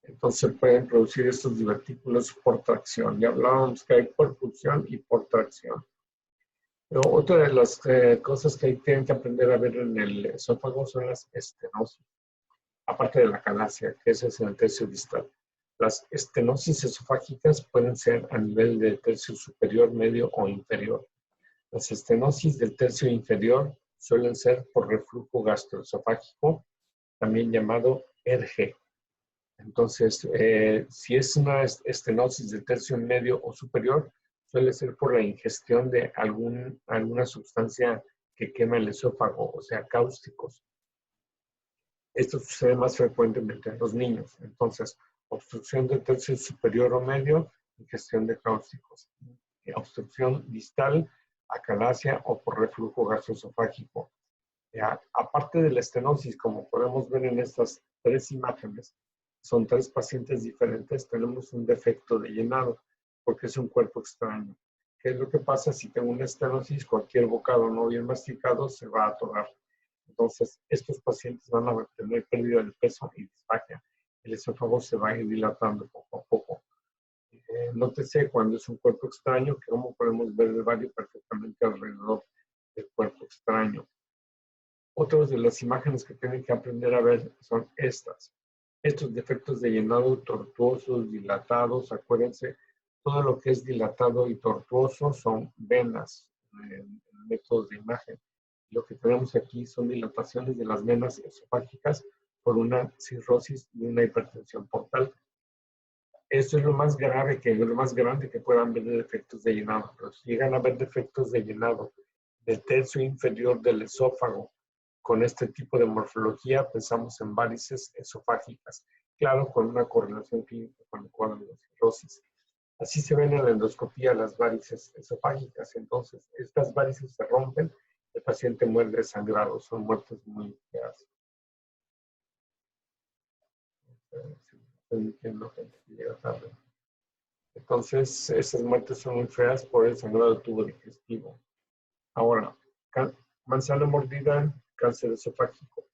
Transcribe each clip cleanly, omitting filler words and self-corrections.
Entonces se pueden producir estos divertículos por tracción. Ya hablábamos que hay por pulsión y por tracción. Pero otra de las cosas que tienen que aprender a ver en el esófago son las estenosis, aparte de la calasia, que ese es en el tercio distal. Las estenosis esofágicas pueden ser a nivel del tercio superior, medio o inferior. Las estenosis del tercio inferior suelen ser por reflujo gastroesofágico, también llamado ERGE. Entonces, si es una estenosis del tercio medio o superior, suele ser por la ingestión de alguna sustancia que quema el esófago, o sea, cáusticos. Esto sucede más frecuentemente en los niños. Entonces, obstrucción del tercio superior o medio, ingestión de cáusticos. Obstrucción distal, acalasia o por reflujo gastroesofágico. Aparte de la estenosis, como podemos ver en estas tres imágenes, son tres pacientes diferentes, tenemos un defecto de llenado, porque es un cuerpo extraño. ¿Qué es lo que pasa? Si tengo una estenosis, cualquier bocado no bien masticado se va a atorar. Entonces, estos pacientes van a tener pérdida de peso y disfagia. El esófago se va a ir dilatando poco a poco. Nótese cuando es un cuerpo extraño, que como podemos ver el vario perfectamente alrededor del cuerpo extraño. Otras de las imágenes que tienen que aprender a ver son estas. Estos defectos de llenado tortuosos, dilatados, acuérdense, todo lo que es dilatado y tortuoso son venas en métodos de imagen. Lo que tenemos aquí son dilataciones de las venas esofágicas por una cirrosis y una hipertensión portal. Esto es lo más grave, lo más grande que puedan ver de defectos de llenado. Pero si llegan a ver defectos de llenado del tercio inferior del esófago, con este tipo de morfología pensamos en varices esofágicas, claro, con una correlación clínica con el cuadro de cirrosis. Así se ven en la endoscopía las varices esofágicas. Entonces, estas varices se rompen, el paciente muere desangrado, son muertes muy feas. Entonces, esas muertes son muy feas por el sangrado del tubo digestivo. Ahora, manzana mordida, cáncer esofágico.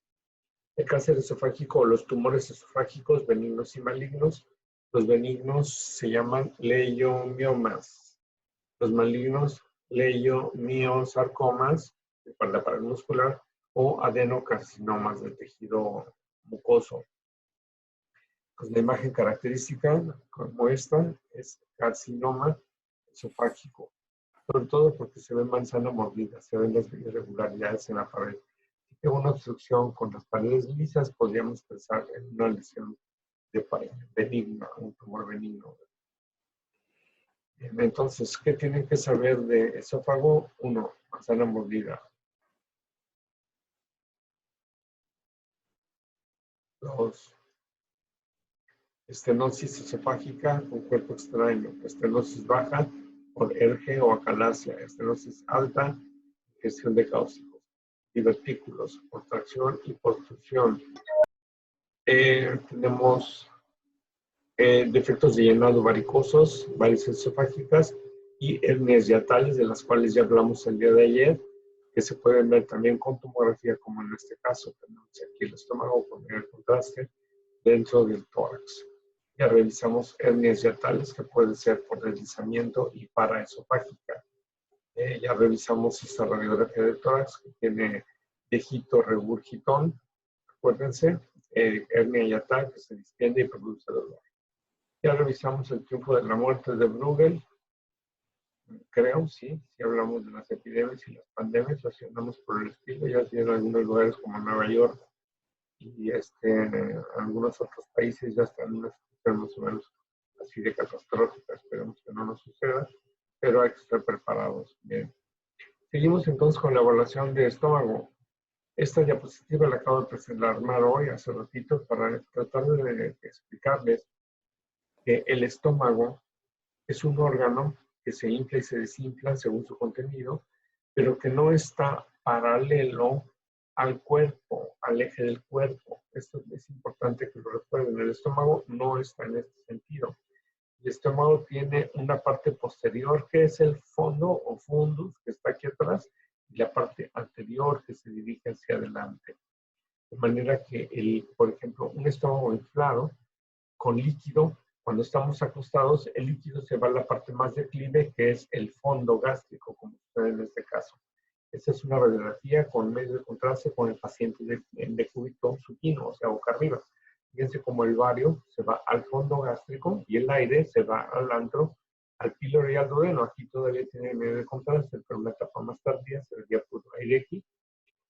El cáncer esofágico o los tumores esofágicos benignos y malignos. Los benignos se llaman leiomiomas. Los malignos, leiomiosarcomas, para la pared muscular, o adenocarcinomas del tejido mucoso. Pues la imagen característica, como esta, es carcinoma esofágico. Sobre todo porque se ve manzana mordida, se ven las irregularidades en la pared. Si tengo una obstrucción con las paredes lisas, podríamos pensar en una lesión de pared benigna, un tumor benigno. Entonces, ¿qué tienen que saber de esófago? 1, manzana mordida. 2, estenosis esofágica con cuerpo extraño. Estenosis baja por ERGE o acalasia. Estenosis alta, gestión de cáusticos. Divertículos, por tracción y por fusión. Tenemos defectos de llenado varicosos, varices esofágicas y hernias hiatales, de las cuales ya hablamos el día de ayer, que se pueden ver también con tomografía, como en este caso. Tenemos aquí el estómago con el contraste dentro del tórax. Ya revisamos hernias hiatales, que pueden ser por deslizamiento y paraesofágica. Ya revisamos esta radiografía de tórax, que tiene tejito regurgitón, acuérdense, hernia hiatal que se distiende y produce dolor. Ya revisamos el triunfo de la muerte de Bruegel, creo, sí hablamos de las epidemias y las pandemias, lo hacíamos por el estilo, ya en algunos lugares como Nueva York y en algunos otros países ya están en una situación más o menos así de catastrófica. Esperemos que no nos suceda, pero hay que estar preparados. Bien. Seguimos entonces con la evaluación de estómago. Esta diapositiva la acabo de presentar hoy, hace ratito, para tratar de explicarles que el estómago es un órgano que se infla y se desinfla según su contenido, pero que no está paralelo al cuerpo, al eje del cuerpo. Esto es importante que lo recuerden. El estómago no está en este sentido. El estómago tiene una parte posterior que es el fondo o fundus, que está aquí atrás, y la parte anterior que se dirige hacia adelante. De manera que, por ejemplo, un estómago inflado con líquido. Cuando estamos acostados, el líquido se va a la parte más declive, que es el fondo gástrico, como sucede en este caso. Esta es una radiografía con medio de contraste con el paciente en decúbito supino, o sea, boca arriba. Fíjense cómo el bario se va al fondo gástrico y el aire se va al antro, al píloro y al duodeno. Aquí todavía tiene medio de contraste, pero en una etapa más tardía se vería puro aire aquí.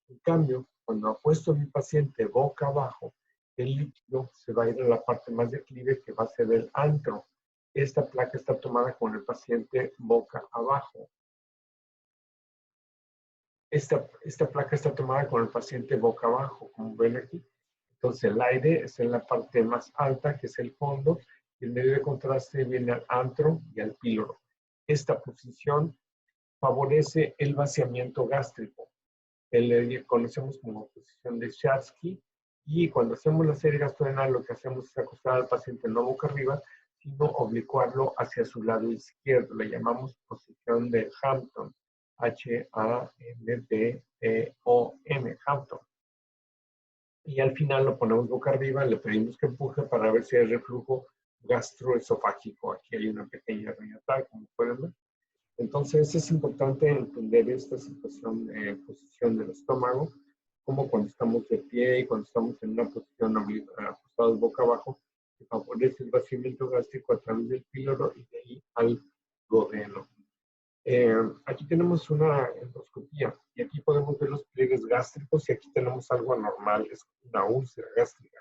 En cambio, cuando apuesto a mi paciente boca abajo, el líquido se va a ir a la parte más declive, que va a ser el antro. Esta placa está tomada con el paciente boca abajo. Esta placa está tomada con el paciente boca abajo, como ven aquí. Entonces el aire es en la parte más alta, que es el fondo, y el medio de contraste viene al antro y al píloro. Esta posición favorece el vaciamiento gástrico. Le conocemos como posición de Schatzky, y cuando hacemos la serie gastrodenal lo que hacemos es acostar al paciente no boca arriba, sino oblicuarlo hacia su lado izquierdo. Le llamamos posición de Hampton, H-A-M-P-T-O-N, Hampton. Y al final lo ponemos boca arriba, le pedimos que empuje para ver si hay reflujo gastroesofágico. Aquí hay una pequeña rayeta, como pueden ver. Entonces es importante entender esta situación de posición del estómago, como cuando estamos de pie y cuando estamos en una posición ajustados boca abajo, que favorece el vaciamiento gástrico a través del píloro y de ahí al duodeno. Aquí tenemos una endoscopía y aquí podemos ver los pliegues gástricos y aquí tenemos algo anormal, es una úlcera gástrica.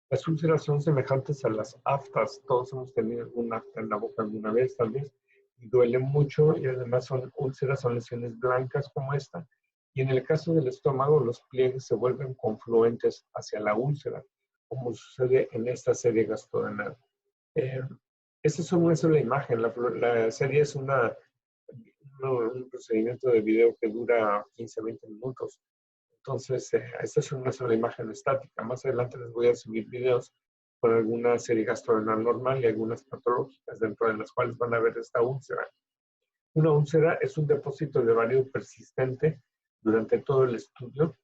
Las úlceras son semejantes a las aftas. Todos hemos tenido alguna afta en la boca alguna vez, tal vez, y duele mucho, y además son úlceras, son lesiones blancas como esta. Y en el caso del estómago, los pliegues se vuelven confluentes hacia la úlcera, como sucede en esta serie gastrodenal. Esta es una sola imagen. La serie es un procedimiento de video que dura 15 a 20 minutos. Entonces, esta es una sola imagen estática. Más adelante les voy a subir videos con alguna serie gastrodenal normal y algunas patológicas, dentro de las cuales van a ver esta úlcera. Una úlcera es un depósito de bario persistente durante todo el estudio,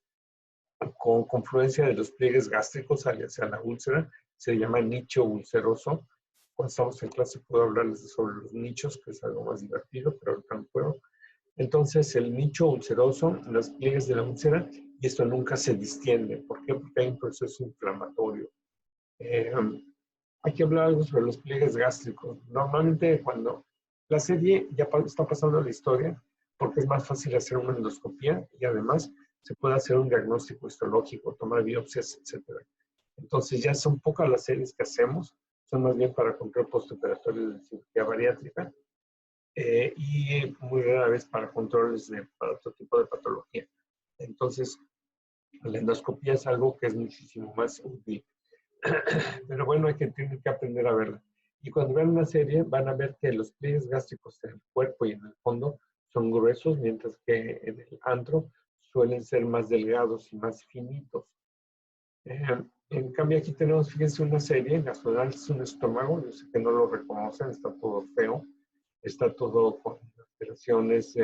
con confluencia de los pliegues gástricos hacia la úlcera. Se llama nicho ulceroso. Cuando estamos en clase puedo hablarles sobre los nichos, que es algo más divertido, pero ahorita no puedo. Entonces, el nicho ulceroso, los pliegues de la úlcera, y esto nunca se distiende. ¿Por qué? Porque hay un proceso inflamatorio. Hay que hablar algo sobre los pliegues gástricos. Normalmente, cuando la serie ya está pasando a la historia, porque es más fácil hacer una endoscopía y además se puede hacer un diagnóstico histológico, tomar biopsias, etc. Entonces, ya son pocas las series que hacemos, son más bien para control postoperatorio de cirugía bariátrica. Y muy rara vez para controles para otro tipo de patología. Entonces, la endoscopía es algo que es muchísimo más útil. Pero bueno, tienen que aprender a verla. Y cuando vean una serie, van a ver que los pliegues gástricos en el cuerpo y en el fondo son gruesos, mientras que en el antro suelen ser más delgados y más finitos. En cambio, aquí tenemos, fíjense, una serie gastrodenal, es un estómago. Yo sé que no lo reconocen, está todo feo. Está todo con alteraciones,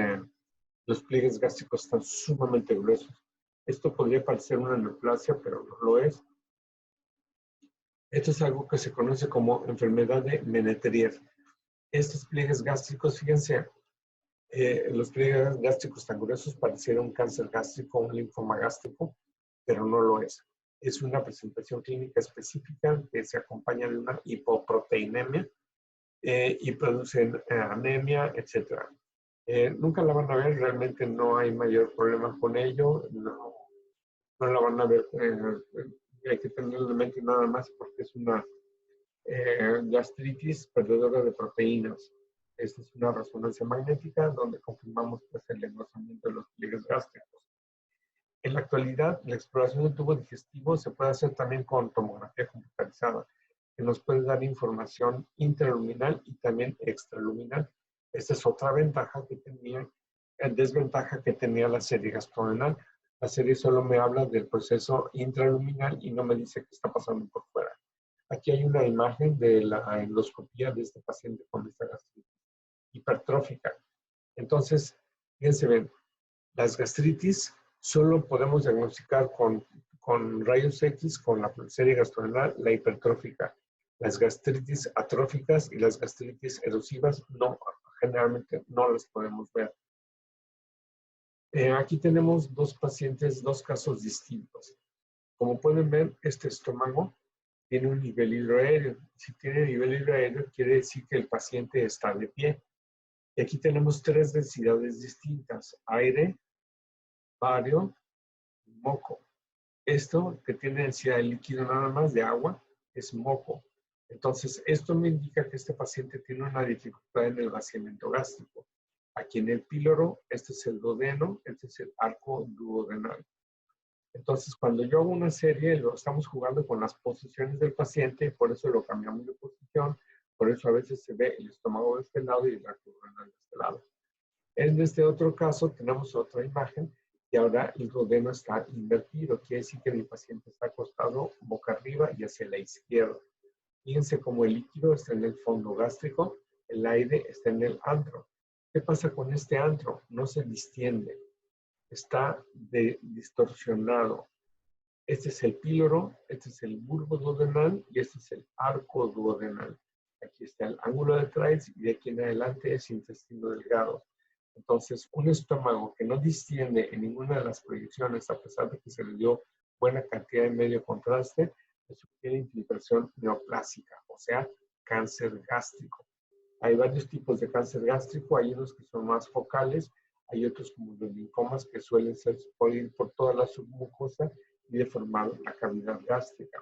los pliegues gástricos están sumamente gruesos. Esto podría parecer una neoplasia, pero no lo es. Esto es algo que se conoce como enfermedad de Menetrier. Estos pliegues gástricos, fíjense, los pliegues gástricos tan gruesos pareciera un cáncer gástrico, un linfoma gástrico, pero no lo es. Es una presentación clínica específica que se acompaña de una hipoproteinemia, y producen anemia, etc. Nunca la van a ver, realmente no hay mayor problema con ello, no la van a ver, hay que tenerlo en mente nada más porque es una gastritis perdedora de proteínas. Esta es una resonancia magnética donde confirmamos pues, el engrosamiento de los pliegues gástricos. En la actualidad, la exploración del tubo digestivo se puede hacer también con tomografía computarizada, que nos puede dar información intraluminal y también extraluminal. Esta es otra ventaja que tenía, desventaja que tenía la serie gastrodenal. La serie solo me habla del proceso intraluminal y no me dice qué está pasando por fuera. Aquí hay una imagen de la endoscopía de este paciente con esta gastritis hipertrófica. Entonces, fíjense bien, las gastritis solo podemos diagnosticar con rayos X, con la serie gastrodenal, la hipertrófica. Las gastritis atróficas y las gastritis erosivas no, generalmente no las podemos ver. Aquí tenemos dos pacientes, dos casos distintos. Como pueden ver, este estómago tiene un nivel hidroaéreo. Si tiene nivel hidroaéreo, quiere decir que el paciente está de pie. Y aquí tenemos tres densidades distintas: aire, bario y moco. Esto que tiene densidad de líquido nada más, de agua, es moco. Entonces, esto me indica que este paciente tiene una dificultad en el vaciamiento gástrico. Aquí en el píloro, este es el duodeno, este es el arco duodenal. Entonces, cuando yo hago una serie, lo estamos jugando con las posiciones del paciente, por eso lo cambiamos de posición, por eso a veces se ve el estómago de este lado y el arco duodenal de este lado. En este otro caso, tenemos otra imagen y ahora el duodeno está invertido. Quiere decir que mi paciente está acostado boca arriba y hacia la izquierda. Fíjense cómo el líquido está en el fondo gástrico, el aire está en el antro. ¿Qué pasa con este antro? No se distiende, está distorsionado. Este es el píloro, este es el bulbo duodenal y este es el arco duodenal. Aquí está el ángulo de Treitz y de aquí en adelante es intestino delgado. Entonces, un estómago que no distiende en ninguna de las proyecciones, a pesar de que se le dio buena cantidad de medio contraste, tiene infiltración neoplásica, o sea, cáncer gástrico. Hay varios tipos de cáncer gástrico, hay unos que son más focales, hay otros como los linfomas que suelen ir por toda la submucosa y deformar la cavidad gástrica.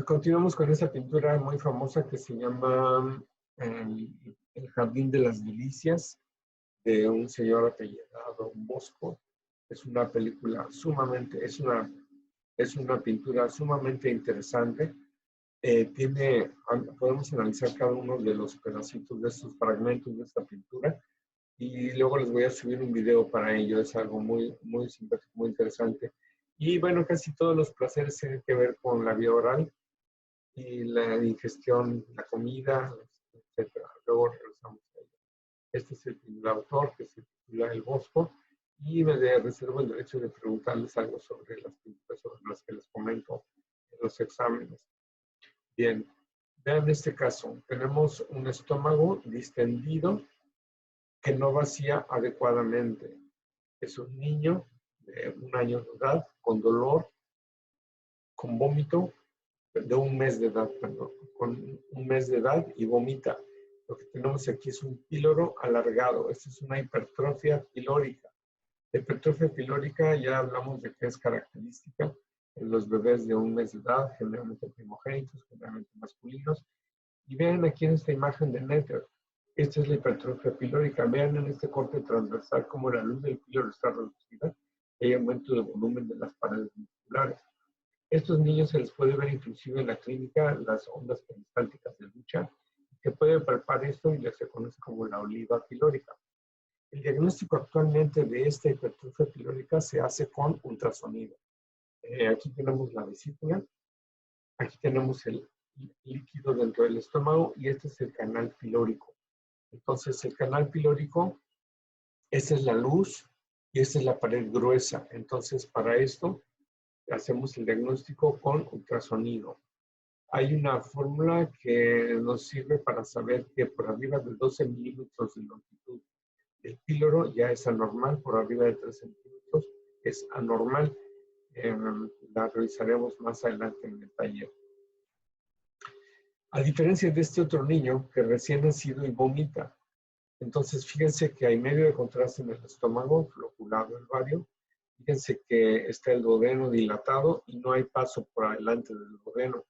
Continuamos con esta pintura muy famosa que se llama El Jardín de las Delicias, de un señor apellidado Bosco. Es una película sumamente, es una pintura sumamente interesante. Podemos analizar cada uno de los pedacitos de estos fragmentos de esta pintura y luego les voy a subir un video para ello. Es algo muy, muy simpático, muy interesante. Y bueno, casi todos los placeres tienen que ver con la vía oral y la digestión, la comida, etc. Luego regresamos a ello. Este es el primer autor, que se titula El Bosco, y me reservo el derecho de preguntarles algo sobre las pinturas sobre las que les comento en los exámenes. Bien, vean este caso. Tenemos un estómago distendido que no vacía adecuadamente. Es un niño de 1 año de edad con dolor, con vómito, de 1 mes de edad, perdón, con 1 mes de edad y vomita. Lo que tenemos aquí es un píloro alargado. Esta es una hipertrofia pilórica. La hipertrofia pilórica ya hablamos de que es característica en los bebés de 1 mes de edad, generalmente primogénitos, generalmente masculinos. Y vean aquí en esta imagen de Netter. Esta es la hipertrofia pilórica. Vean en este corte transversal cómo la luz del píloro está reducida y hay aumento de volumen de las paredes musculares. Estos niños se les puede ver inclusive en la clínica las ondas peristálticas de lucha, que puede palpar esto y se conoce como la oliva pilórica. El diagnóstico actualmente de esta hipertrofia pilórica se hace con ultrasonido. Aquí tenemos la vesícula, aquí tenemos el líquido dentro del estómago y este es el canal pilórico. Entonces, el canal pilórico, esta es la luz y esta es la pared gruesa. Entonces, para esto, hacemos el diagnóstico con ultrasonido. Hay una fórmula que nos sirve para saber que por arriba de 12 milímetros de longitud el píloro ya es anormal, por arriba de 3 centímetros es anormal. La revisaremos más adelante en el taller. A diferencia de este otro niño que recién nacido y vomita. Entonces, fíjense que hay medio de contraste en el estómago, floculado el vario. Fíjense que está el duodeno dilatado y no hay paso por adelante del duodeno.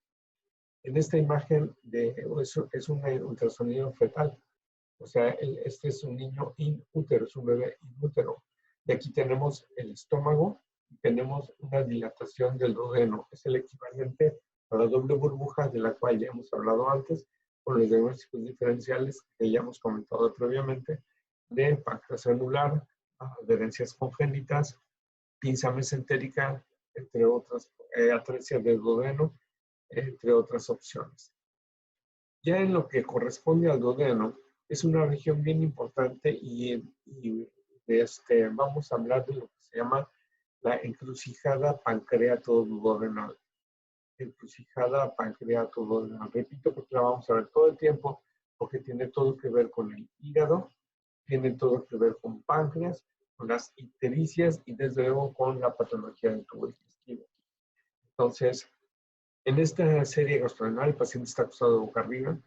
En esta imagen es un ultrasonido fetal. O sea, este es un niño in útero, es un bebé in útero. Y aquí tenemos el estómago y tenemos una dilatación del duodeno. Es el equivalente a la doble burbuja de la cual ya hemos hablado antes, con los diagnósticos diferenciales que ya hemos comentado previamente, de páncreas anular, adherencias congénitas, pinza mesentérica, entre otras, atresia del duodeno, entre otras opciones. Ya en lo que corresponde al duodeno, es una región bien importante y vamos a hablar de lo que se llama la encrucijada pancreato-duodenal. encrucijada, pancreato, duodenal. Repito porque la vamos a ver todo el tiempo, porque tiene todo que ver con el hígado, tiene todo que ver con páncreas, con las ictericias y desde luego con la patología del tubo digestivo. Entonces, en esta serie gastrodenal, el paciente está acostado de boca arriba,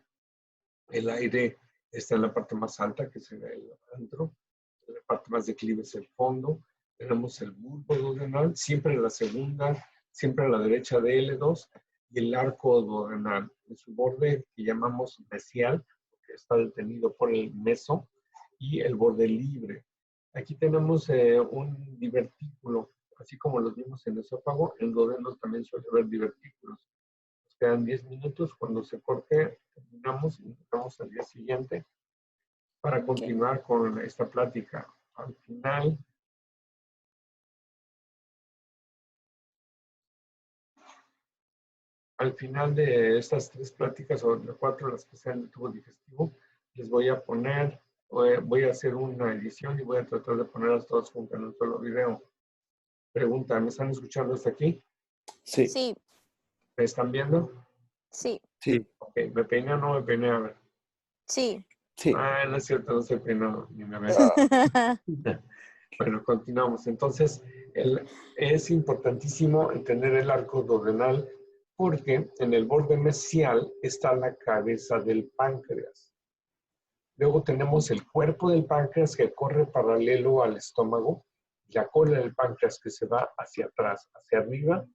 el aire está en la parte más alta, que será el antro, en la parte más declive es el fondo, tenemos el bulbo duodenal, siempre en la segunda, siempre a la derecha de L2, y el arco duodenal, en su borde que llamamos mesial, que está detenido por el meso, y el borde libre. Aquí tenemos un divertículo, así como los vimos en el esófago, en duodeno también suele haber divertículos. Nos quedan 10 minutos, cuando se corte, terminamos y nos vemos al día siguiente para continuar con esta plática. Al final de estas 3 pláticas, o de 4 las que sean de tubo digestivo, les voy a poner, voy a hacer una edición y voy a tratar de ponerlas todas juntas en un solo video. Pregunta, ¿me están escuchando hasta aquí? Sí. Sí. ¿Me están viendo? Sí. Sí. Ok, ¿me peiné o no me peiné? A ver. Sí. Sí. Ah, no es cierto, no se peinó, ni me ve. Bueno, continuamos. Entonces, es importantísimo entender el arco duodenal porque en el borde mesial está la cabeza del páncreas. Luego tenemos el cuerpo del páncreas que corre paralelo al estómago y la cola del páncreas que se va hacia atrás, hacia arriba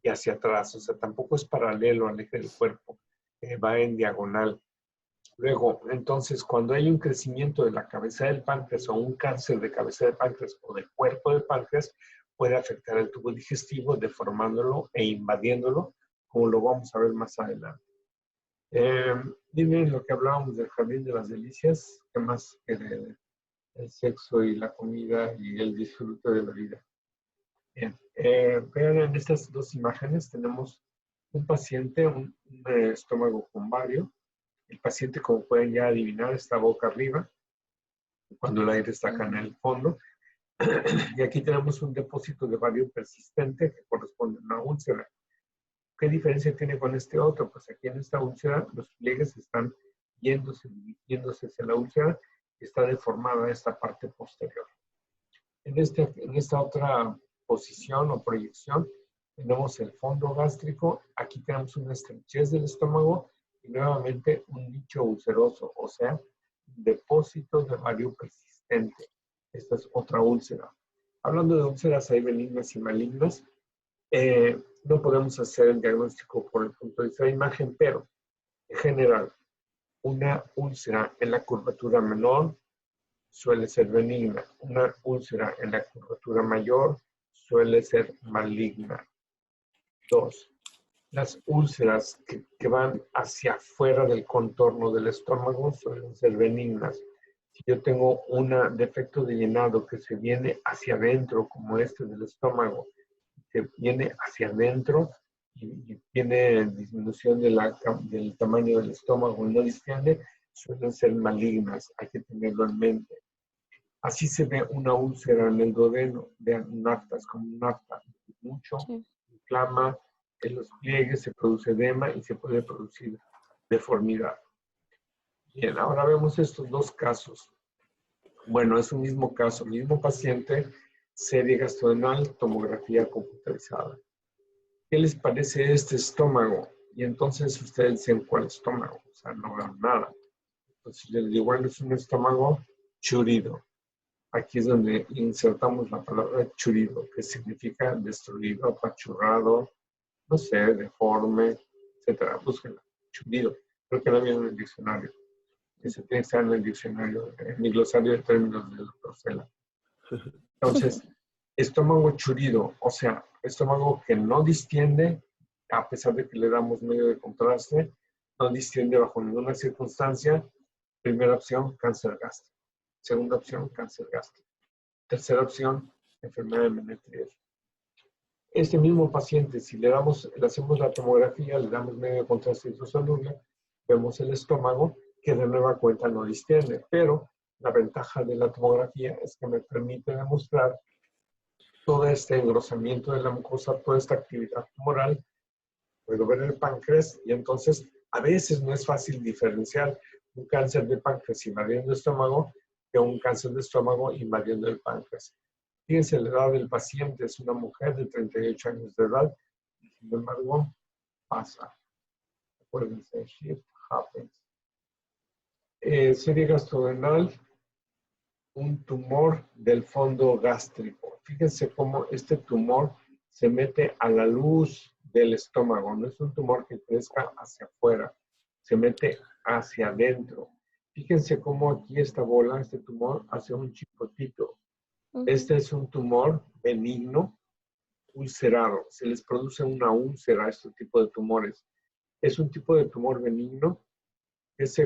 y hacia atrás. O sea, tampoco es paralelo al eje del cuerpo, va en diagonal. Luego, entonces, cuando hay un crecimiento de la cabeza del páncreas o un cáncer de cabeza de páncreas o del cuerpo del páncreas, puede afectar el tubo digestivo deformándolo e invadiéndolo, como lo vamos a ver más adelante. Dime lo que hablábamos del jardín de las delicias, ¿qué más que el sexo y la comida y el disfrute de la vida? Bien, vean en estas 2 imágenes tenemos un paciente, un estómago con vario. El paciente, como pueden ya adivinar, está boca arriba, cuando el aire está acá en el fondo. Y aquí tenemos un depósito de vario persistente que corresponde a una úlcera. ¿Qué diferencia tiene con este otro? Pues aquí en esta úlcera los pliegues están yéndose hacia la úlcera y está deformada esta parte posterior. En esta otra posición o proyección tenemos el fondo gástrico. Aquí tenemos una estrechez del estómago y nuevamente un nicho ulceroso, o sea, depósito de vario persistente. Esta es otra úlcera. Hablando de úlceras, hay benignas y malignas. No podemos hacer el diagnóstico por el punto de vista de imagen, pero en general, una úlcera en la curvatura menor suele ser benigna. Una úlcera en la curvatura mayor suele ser maligna. 2. Las úlceras que van hacia afuera del contorno del estómago suelen ser benignas. Si yo tengo un defecto de llenado que se viene hacia adentro, como este del estómago, que viene hacia adentro y tiene disminución del tamaño del estómago y no distiende, suelen ser malignas. Hay que tenerlo en mente. Así se ve una úlcera en el duodeno, vean, un aftas, como un afta, mucho, inflama, en los pliegues se produce edema y se puede producir deformidad. Bien, ahora vemos estos 2 casos. Bueno, es un mismo caso, mismo paciente, serie gastrodenal, tomografía computarizada. ¿Qué les parece este estómago? Y entonces ustedes dicen, ¿cuál estómago? O sea, no veo nada. Entonces les digo, bueno, es un estómago churido. Aquí es donde insertamos la palabra churido, que significa destruido, apachurrado, no sé, deforme, etcétera. Búsquenla, churido. Creo que la viene en el diccionario. Ese tiene que estar en el diccionario, en mi glosario de términos del doctor Cela. Entonces, estómago churido, o sea, estómago que no distiende, a pesar de que le damos medio de contraste, no distiende bajo ninguna circunstancia. Primera opción, cáncer gástrico. Segunda opción, cáncer gástrico. Tercera opción, enfermedad de Menetrier. Este mismo paciente, si le hacemos la tomografía, le damos medio de contraste hidrosoluble, vemos el estómago, que de nueva cuenta no distiende, pero la ventaja de la tomografía es que me permite demostrar todo este engrosamiento de la mucosa, toda esta actividad tumoral, puedo ver el páncreas y entonces a veces no es fácil diferenciar un cáncer de páncreas invadiendo el estómago que un cáncer de estómago invadiendo el páncreas. Fíjense, la edad del paciente es una mujer de 38 años de edad, y sin embargo, pasa. Acuérdense, shift happens. Serie gastrodental, un tumor del fondo gástrico. Fíjense cómo este tumor se mete a la luz del estómago. No es un tumor que crezca hacia afuera, se mete hacia adentro. Fíjense cómo aquí esta bola, este tumor, hace un chicotito. Este es un tumor benigno, ulcerado. Se les produce una úlcera a este tipo de tumores. Es un tipo de tumor benigno que es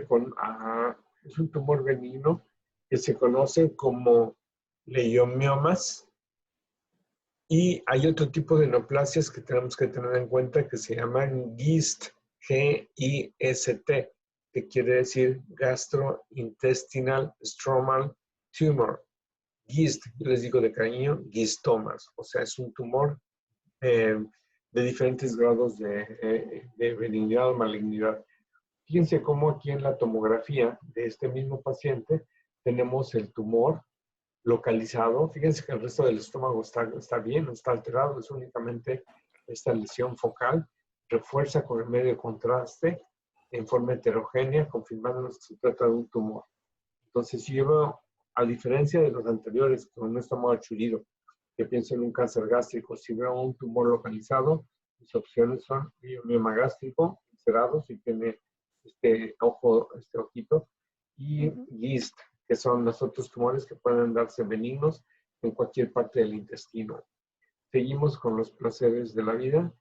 un tumor benigno que se conoce como leiomiomas. Y hay otro tipo de neoplasias que tenemos que tener en cuenta que se llaman GIST, G-I-S-T, que quiere decir Gastrointestinal Stromal Tumor. GIST, yo les digo de cariño, gistomas, o sea, es un tumor de diferentes grados de benignidad o malignidad. Fíjense cómo aquí en la tomografía de este mismo paciente tenemos el tumor localizado. Fíjense que el resto del estómago está bien, no está alterado, es únicamente esta lesión focal. Refuerza con el medio de contraste en forma heterogénea, confirmando que se trata de un tumor. Entonces, si yo, a diferencia de los anteriores, con un estómago chullido, que pienso en un cáncer gástrico, si veo un tumor localizado, mis opciones son mioma gástrico, ulcerado, si tiene este ojito, y GIST, que son los otros tumores que pueden darse benignos en cualquier parte del intestino. Seguimos con los placeres de la vida,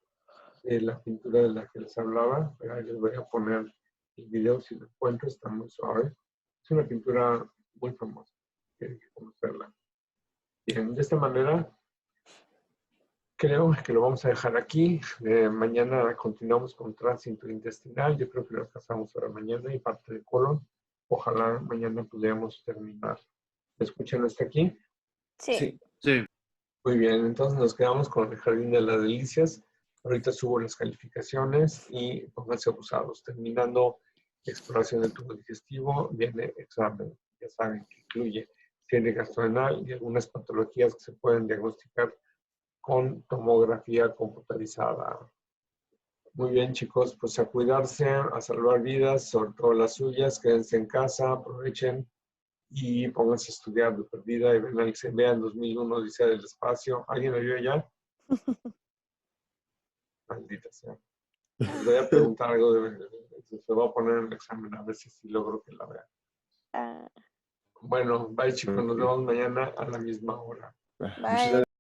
la pintura de la que les hablaba. Ahí les voy a poner el video si lo encuentro, está muy suave. Es una pintura muy famosa, tienen que conocerla. Bien, de esta manera creo que lo vamos a dejar aquí. Mañana continuamos con tránsito intestinal. Yo creo que lo alcanzamos ahora mañana y parte de colon. Ojalá mañana pudiéramos terminar. ¿Me escuchan hasta aquí? Sí. Sí. Muy bien, entonces nos quedamos con el Jardín de las Delicias. Ahorita subo las calificaciones y pónganse abusados. Terminando exploración del tubo digestivo, viene examen. Ya saben que incluye serie gastrodental y algunas patologías que se pueden diagnosticar con tomografía computarizada. Muy bien, chicos, pues a cuidarse, a salvar vidas, sobre todo las suyas. Quédense en casa, aprovechen y pónganse a estudiar de perdida y vean 2001 Odisea del Espacio. ¿Alguien lo vio ya? Maldita sea. Les voy a preguntar algo se va a poner en el examen a ver si logro que la vean. Bueno, bye chicos, nos vemos mañana a la misma hora. Bye.